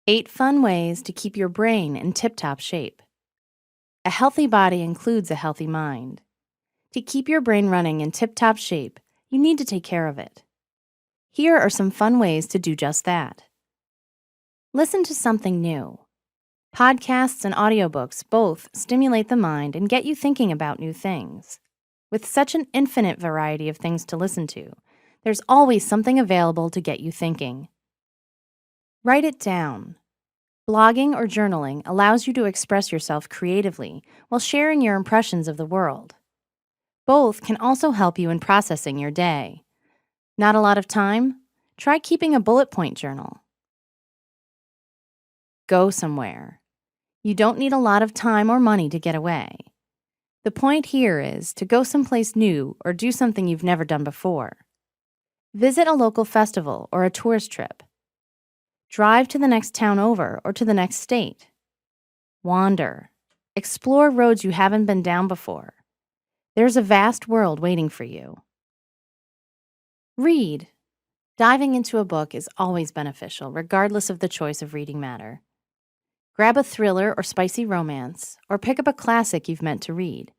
8 fun ways to keep your brain in tip-top shape. A healthy body includes a healthy mind. To keep your brain running in tip-top shape, you need to take care of it. Here are some fun ways to do just that. Listen to something new. Podcasts and audiobooks both stimulate the mind and get you thinking about new things. With such an infinite variety of things to listen to, there's always something available to get you thinking. Write it down. Blogging or journaling allows you to express yourself creatively while sharing your impressions of the world. Both can also help you in processing your day. Not a lot of time? Try keeping a bullet point journal. Go somewhere. You don't need a lot of time or money to get away. The point here is to go someplace new or do something you've never done before. Visit a local festival or a tourist trip. Drive to the next town over or to the next state. Wander. Explore roads you haven't been down before. There's a vast world waiting for you. Read. Diving into a book is always beneficial, regardless of the choice of reading matter. Grab a thriller or spicy romance, or pick up a classic you've meant to read.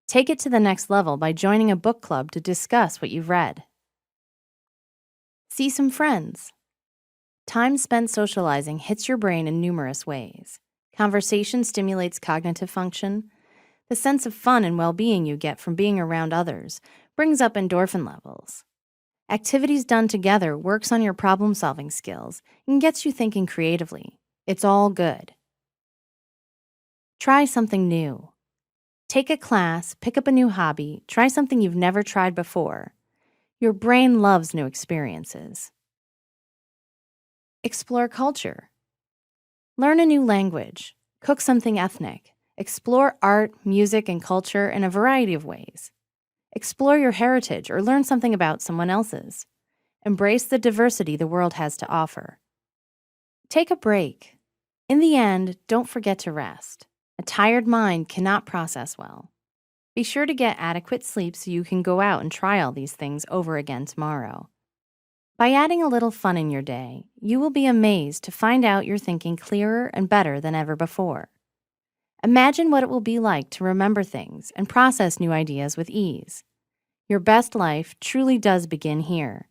Take it to the next level by joining a book club to discuss what you've read. See some friends. Time spent socializing hits your brain in numerous ways. Conversation stimulates cognitive function. The sense of fun and well-being you get from being around others brings up endorphin levels. Activities done together works on your problem-solving skills and gets you thinking creatively. It's all good. Try something new. Take a class, pick up a new hobby, try something you've never tried before. Your brain loves new experiences. Explore culture. Learn a new language, cook something ethnic, explore art, music, and culture in a variety of ways. Explore your heritage or learn something about someone else's. Embrace the diversity the world has to offer. Take a break. In the end, don't forget to rest. A tired mind cannot process well. Be sure to get adequate sleep so you can go out and try all these things over again tomorrow. By adding a little fun in your day, you will be amazed to find out you're thinking clearer and better than ever before. Imagine what it will be like to remember things and process new ideas with ease. Your best life truly does begin here.